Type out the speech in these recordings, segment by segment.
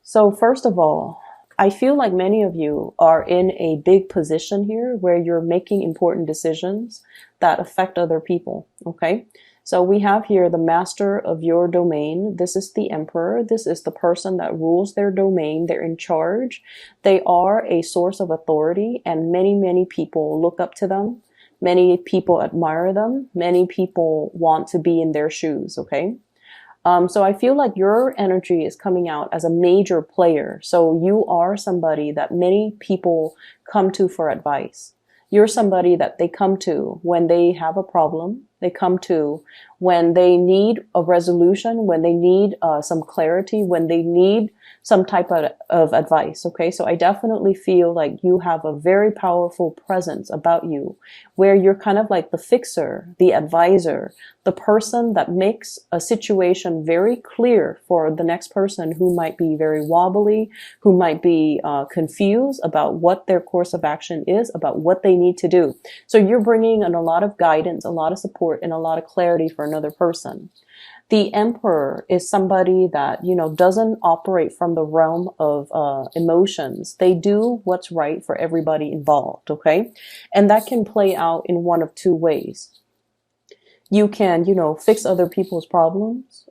So first of all, I feel like many of you are in a big position here where you're making important decisions that affect other people. Okay. So we have here the master of your domain. This is the emperor. This is the person that rules their domain. They're in charge. They are a source of authority, and many people look up to them. Many people admire them. Many people want to be in their shoes. Okay. So I feel like your energy is coming out as a major player. So you are somebody that many people come to for advice. You're somebody that they come to when they have a problem. They come to when they need a resolution, when they need some clarity, when they need some type of advice. Okay, so I definitely feel like you have a very powerful presence about you where you're kind of like the fixer, the advisor, the person that makes a situation very clear for the next person who might be very wobbly, who might be confused about what their course of action is, about what they need to do. So you're bringing in a lot of guidance, a lot of support, and a lot of clarity for another person. The emperor is somebody that, doesn't operate from the realm of emotions. They do what's right for everybody involved, okay? And that can play out in one of two ways. You can, fix other people's problems,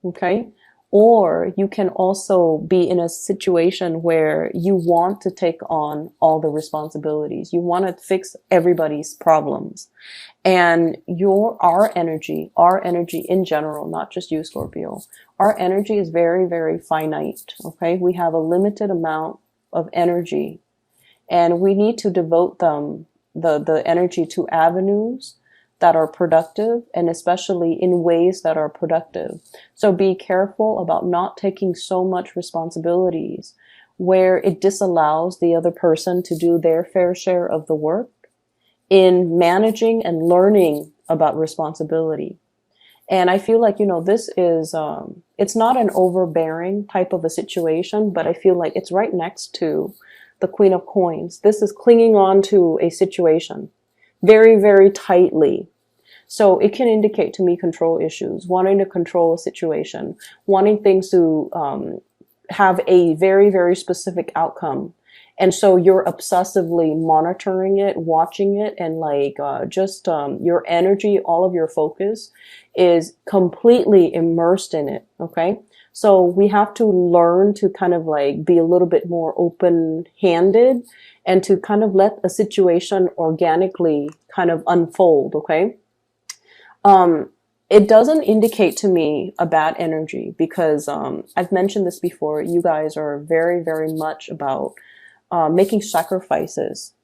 okay? Or you can also be in a situation where you want to take on all the responsibilities. You want to fix everybody's problems. And our energy in general, not just you, Scorpio, our energy is very finite. Okay. We have a limited amount of energy, and we need to devote the energy to avenues that are productive, and especially in ways that are productive. So be careful about not taking so much responsibilities where it disallows the other person to do their fair share of the work in managing and learning about responsibility. And I feel like, this is, it's not an overbearing type of a situation, but I feel like it's right next to the Queen of Coins. This is clinging on to a situation very tightly. So it can indicate to me control issues, wanting to control a situation, wanting things to have a very specific outcome. And so you're obsessively monitoring it, watching it, and your energy, all of your focus is completely immersed in it. Okay. So we have to learn to kind of be a little bit more open-handed and to kind of let a situation organically kind of unfold. Okay. It doesn't indicate to me a bad energy because, I've mentioned this before. You guys are very much about making sacrifices,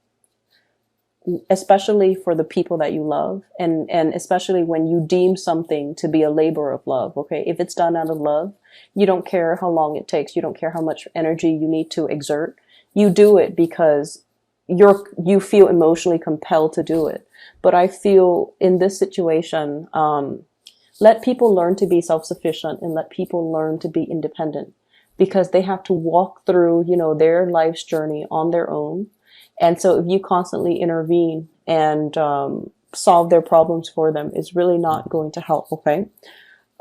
especially for the people that you love, and especially when you deem something to be a labor of love. Okay. If it's done out of love, you don't care how long it takes. You don't care how much energy you need to exert. You do it because you feel emotionally compelled to do it. But I feel in this situation, let people learn to be self-sufficient and let people learn to be independent, because they have to walk through, their life's journey on their own. And so if you constantly intervene and solve their problems for them, it's really not going to help. Okay.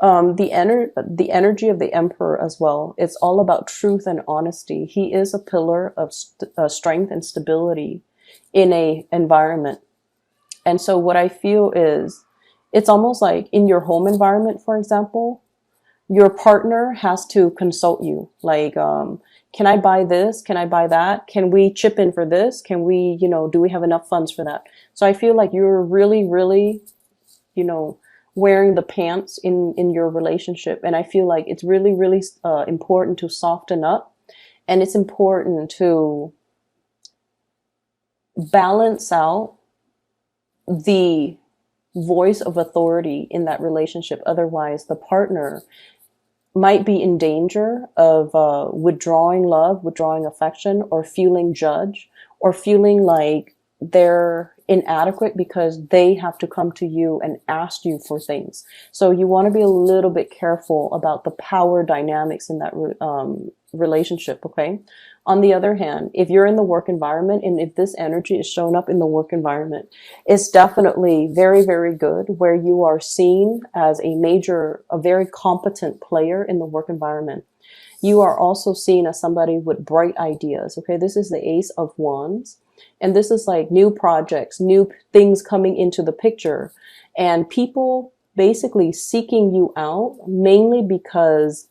The energy of the emperor as well, it's all about truth and honesty. He is a pillar of strength and stability in a environment. And so what I feel is, it's almost like in your home environment, for example, your partner has to consult you. Can I buy this? Can I buy that? Can we chip in for this? Can we, do we have enough funds for that? So I feel like you're really, wearing the pants in your relationship. And I feel like it's really important to soften up, and it's important to balance out the voice of authority in that relationship. Otherwise, the partner might be in danger of withdrawing love, withdrawing affection, or feeling judged, or feeling like they're inadequate because they have to come to you and ask you for things. So you want to be a little bit careful about the power dynamics in that relationship. Okay. On the other hand, if you're in the work environment, and if this energy is shown up in the work environment, it's definitely very good where you are seen as a very competent player in the work environment. you are also seen as somebody with bright ideas. Okay, this is the Ace of Wands. And this is like new projects, new things coming into the picture, and people basically seeking you out mainly because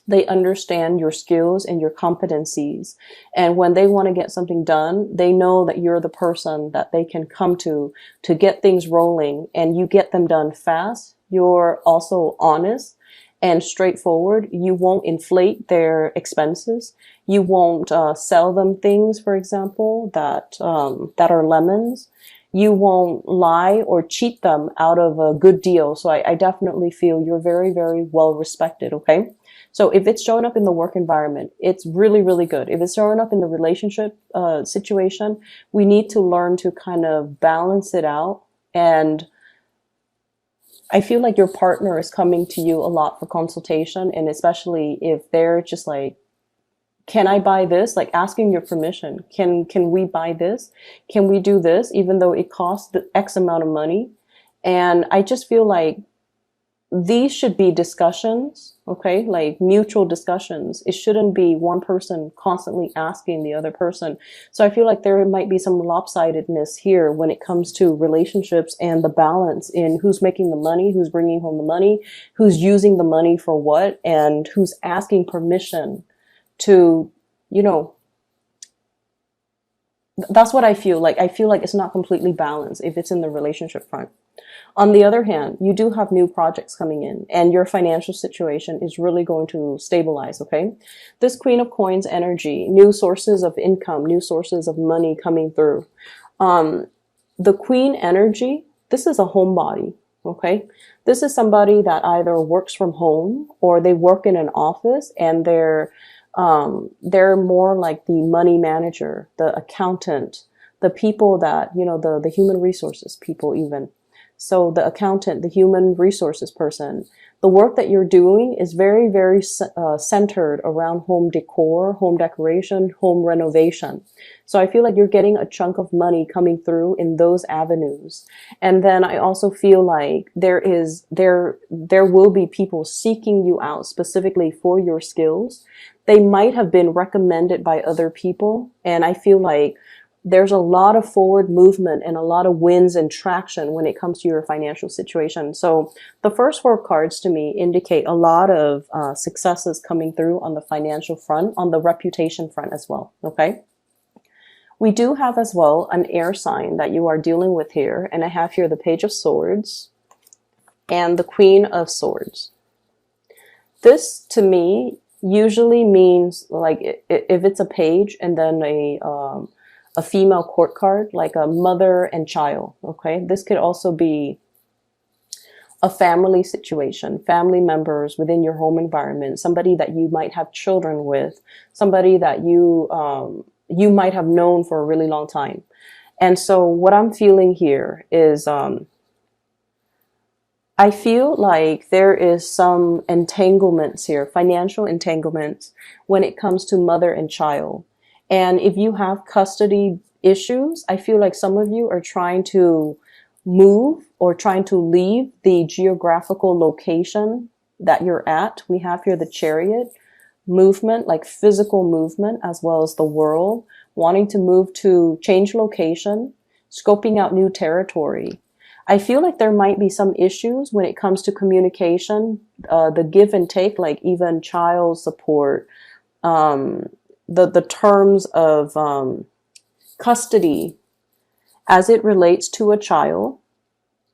they understand your skills and your competencies. And when they want to get something done, they know that you're the person that they can come to get things rolling, and you get them done fast. You're also honest and straightforward. You won't inflate their expenses. You won't sell them things, for example, that are lemons. You won't lie or cheat them out of a good deal. So I definitely feel you're very, very well respected. Okay. So if it's showing up in the work environment, it's really, really good. If it's showing up in the relationship situation, we need to learn to kind of balance it out. And I feel like your partner is coming to you a lot for consultation, and especially if they're just like, can I buy this? Like asking your permission. Can we buy this? Can we do this? Even though it costs the X amount of money. And I just feel like these should be discussions, okay? Like mutual discussions. It shouldn't be one person constantly asking the other person. So I feel like there might be some lopsidedness here when it comes to relationships and the balance in who's making the money, who's bringing home the money, who's using the money for what, and who's asking permission to, you know, that's what I feel like. I feel like it's not completely balanced if it's in the relationship front. On the other hand, you do have new projects coming in, and your financial situation is really going to stabilize, okay? This Queen of Coins energy, new sources of income, new sources of money coming through. The Queen energy, this is a homebody, okay? This is somebody that either works from home or they work in an office, and they're more like the money manager, the accountant, the people that, you know, the human resources people even. So the accountant, the human resources person, the work that you're doing is very, very centered around home decor, home decoration, home renovation. So I feel like you're getting a chunk of money coming through in those avenues. And then I also feel like there will be people seeking you out specifically for your skills. They might have been recommended by other people. And I feel like there's a lot of forward movement and a lot of wins and traction when it comes to your financial situation. So the first four cards to me indicate a lot of successes coming through on the financial front, on the reputation front as well. Okay. We do have as well an air sign that you are dealing with here. And I have here the Page of Swords and the Queen of Swords. This to me usually means, like, if it's a page and then a female court card, like a mother and child, okay? This could also be a family situation, family members within your home environment, somebody that you might have children with, somebody that you might have known for a really long time. And so what I'm feeling here is, I feel like there is some entanglements here, financial entanglements when it comes to mother and child. And if you have custody issues, I feel like some of you are trying to move or trying to leave the geographical location that you're at. We have here the Chariot movement, like physical movement, as well as the World, wanting to move to change location, scoping out new territory. I feel like there might be some issues when it comes to communication, the give and take, like even child support, the terms of custody as it relates to a child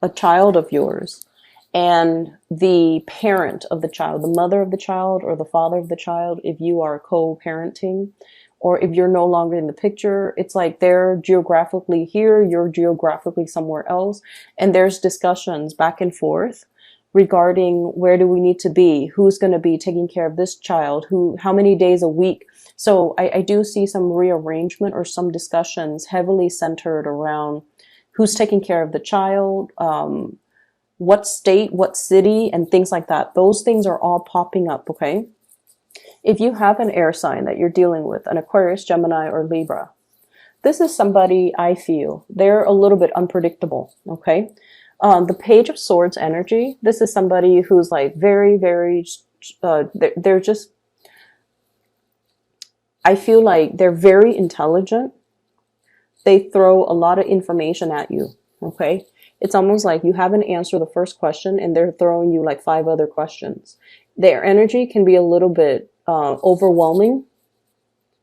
of yours, and the parent of the child, the mother of the child or the father of the child, if you are co-parenting, or if you're no longer in the picture. It's like they're geographically here, you're geographically somewhere else, and there's discussions back and forth regarding where do we need to be, who's going to be taking care of this child, how many days a week. So I do see some rearrangement or some discussions heavily centered around who's taking care of the child, what state, what city, and things like that. Those things are all popping up, okay? If you have an air sign that you're dealing with, an Aquarius, Gemini, or Libra, this is somebody, I feel, they're a little bit unpredictable, okay? The Page of Swords energy, this is somebody who's like very, very, they're just I feel like they're very intelligent. They throw a lot of information at you. Okay. It's almost like you haven't answered the first question and they're throwing you like 5 other questions. Their energy can be a little bit overwhelming,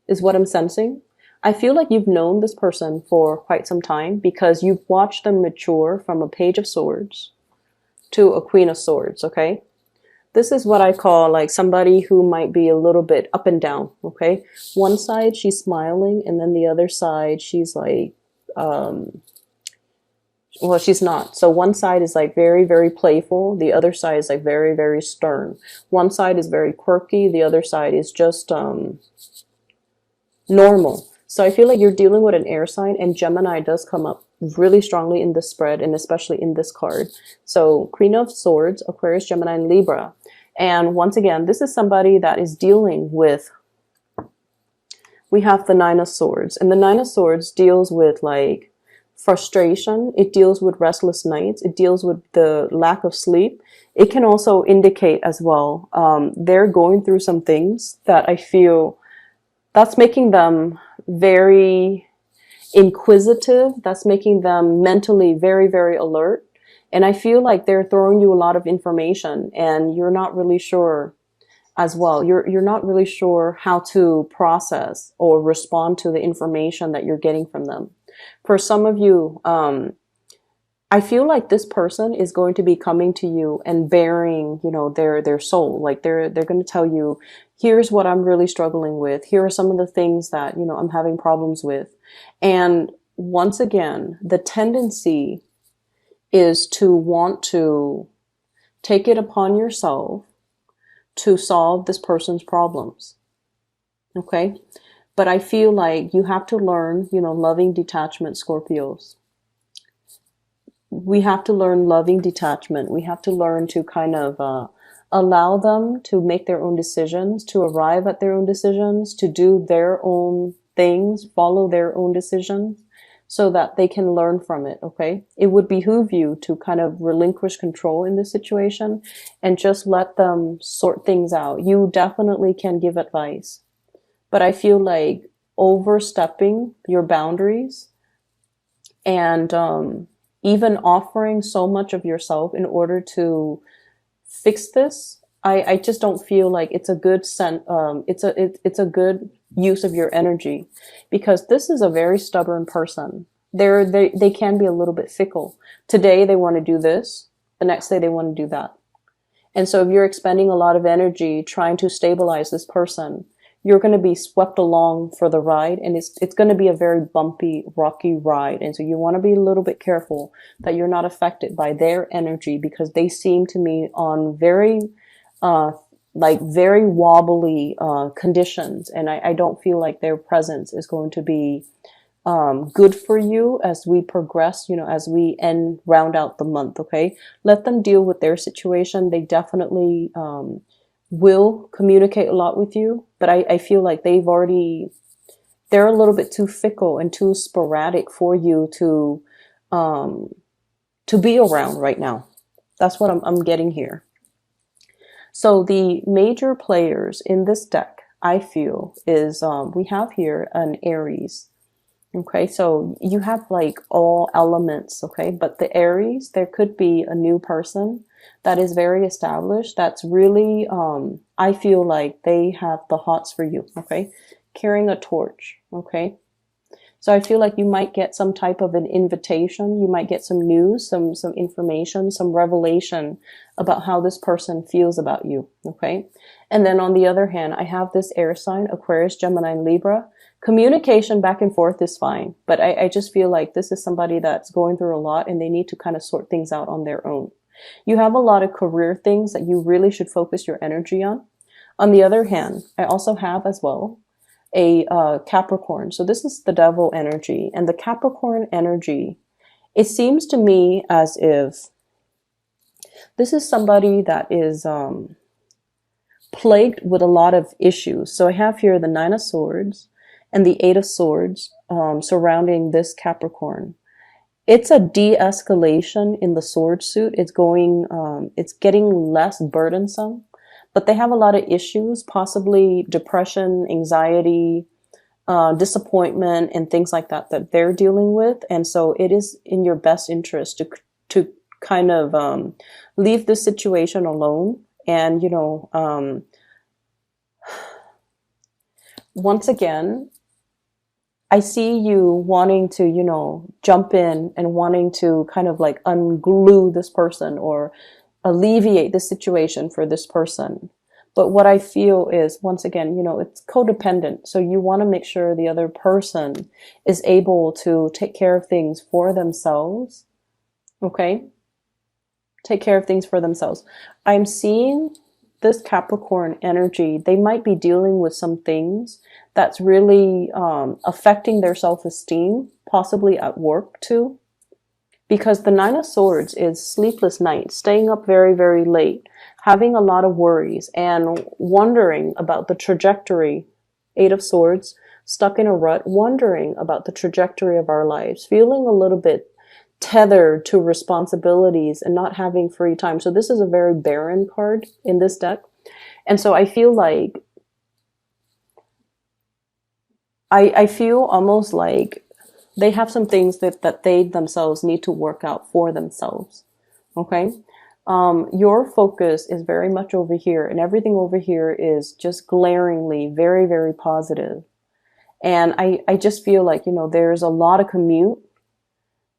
is what I'm sensing. I feel like you've known this person for quite some time because you've watched them mature from a Page of Swords to a Queen of Swords, okay? This is what I call like somebody who might be a little bit up and down, okay? One side, she's smiling, and then the other side, she's like, well, she's not. So one side is like very, very playful. The other side is like very, very stern. One side is very quirky. The other side is just normal. So I feel like you're dealing with an air sign, and Gemini does come up really strongly in this spread, and especially in this card. So Queen of Swords, Aquarius, Gemini, and Libra. And once again, this is somebody that is dealing with, we have the Nine of Swords. And the Nine of Swords deals with like frustration. It deals with restless nights. It deals with the lack of sleep. It can also indicate as well, they're going through some things that I feel that's making them very inquisitive. That's making them mentally very, very alert. And I feel like they're throwing you a lot of information and you're not really sure as well. You're not really sure how to process or respond to the information that you're getting from them. For some of you, I feel like this person is going to be coming to you and bearing, you know, their soul. Like they're going to tell you, here's what I'm really struggling with. Here are some of the things that, you know, I'm having problems with. And once again, the tendency is to want to take it upon yourself to solve this person's problems. Okay? But I feel like you have to learn, you know, loving detachment, Scorpios. We have to learn loving detachment. We have to learn to kind of allow them to make their own decisions, to arrive at their own decisions, to do their own things, follow their own decisions, so that they can learn from it, okay? It would behoove you to kind of relinquish control in this situation and just let them sort things out. You definitely can give advice, but I feel like overstepping your boundaries and even offering so much of yourself in order to fix this, I just don't feel like it's a good it's a good use of your energy, because this is a very stubborn person. They can be a little bit fickle. Today they want to do this, the next day they want to do that. And so if you're expending a lot of energy trying to stabilize this person, you're going to be swept along for the ride, and it's going to be a very bumpy, rocky ride. And so you want to be a little bit careful that you're not affected by their energy, because they seem to me on very very wobbly conditions, and I don't feel like their presence is going to be good for you as we progress, you know, as we round out the month. Okay, let them deal with their situation. They definitely will communicate a lot with you, but I feel like they're a little bit too fickle and too sporadic for you to be around right now. That's what I'm getting here. So the major players in this deck, I feel, is we have here an Aries. Okay, so you have like all elements, okay? But the Aries, there could be a new person that is very established, that's really, I feel like they have the hots for you, okay? Carrying a torch, okay? So I feel like you might get some type of an invitation. You might get some news, some information, some revelation about how this person feels about you, okay? And then on the other hand, I have this air sign, Aquarius, Gemini, and Libra. Communication back and forth is fine, but I just feel like this is somebody that's going through a lot and they need to kind of sort things out on their own. You have a lot of career things that you really should focus your energy on. On the other hand, I also have as well a Capricorn. So this is the devil energy, and the Capricorn energy, it seems to me as if this is somebody that is plagued with a lot of issues. So I have here the Nine of Swords and the Eight of Swords surrounding this Capricorn. It's a de-escalation in the sword suit. It's getting less burdensome, but they have a lot of issues, possibly depression, anxiety, disappointment and things like that that they're dealing with. And so it is in your best interest to kind of leave the situation alone. And, once again, I see you wanting to, jump in and wanting to kind of like unglue this person or alleviate the situation for this person. But what I feel is, once again, it's codependent. So you want to make sure the other person is able to take care of things for themselves. Okay? Take care of things for themselves. I'm seeing this Capricorn energy. They might be dealing with some things that's really affecting their self-esteem, possibly at work too. Because the Nine of Swords is sleepless nights, staying up very, very late, having a lot of worries, and wondering about the trajectory. Eight of Swords, stuck in a rut, wondering about the trajectory of our lives, feeling a little bit tethered to responsibilities and not having free time. So this is a very barren card in this deck. And so I feel like, I feel almost like they have some things that they themselves need to work out for themselves. Okay? Your focus is very much over here, and everything over here is just glaringly very, very positive. And I just feel like, there's a lot of commute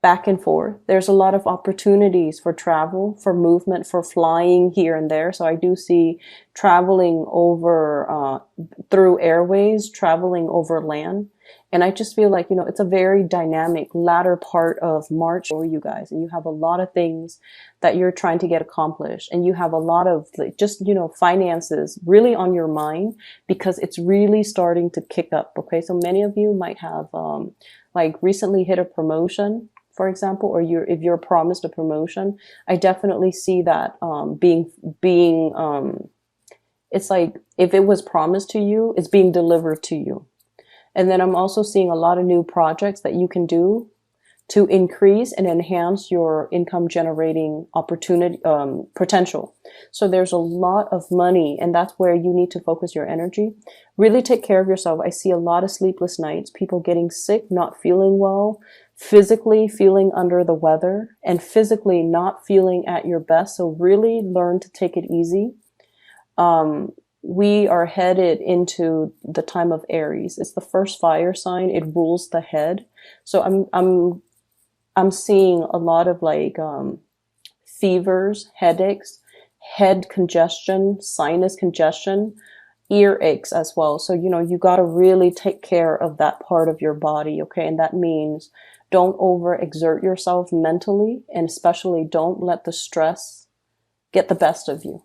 back and forth. There's a lot of opportunities for travel, for movement, for flying here and there. So I do see traveling over through airways, traveling over land. And I just feel like, it's a very dynamic latter part of March for you guys. And you have a lot of things that you're trying to get accomplished. And you have a lot of just, finances really on your mind because it's really starting to kick up. Okay. So many of you might have recently hit a promotion, for example, or if you're promised a promotion. I definitely see that being it's like if it was promised to you, it's being delivered to you. And then I'm also seeing a lot of new projects that you can do to increase and enhance your income generating opportunity, potential. So there's a lot of money, and that's where you need to focus your energy. Really take care of yourself. I see a lot of sleepless nights, people getting sick, not feeling well, physically feeling under the weather, and physically not feeling at your best. So really learn to take it easy. We are headed into the time of Aries. It's the first fire sign. It rules the head. So I'm seeing a lot of fevers, headaches, head congestion, sinus congestion, ear aches as well. So, you got to really take care of that part of your body. Okay. And that means don't overexert yourself mentally, and especially don't let the stress get the best of you.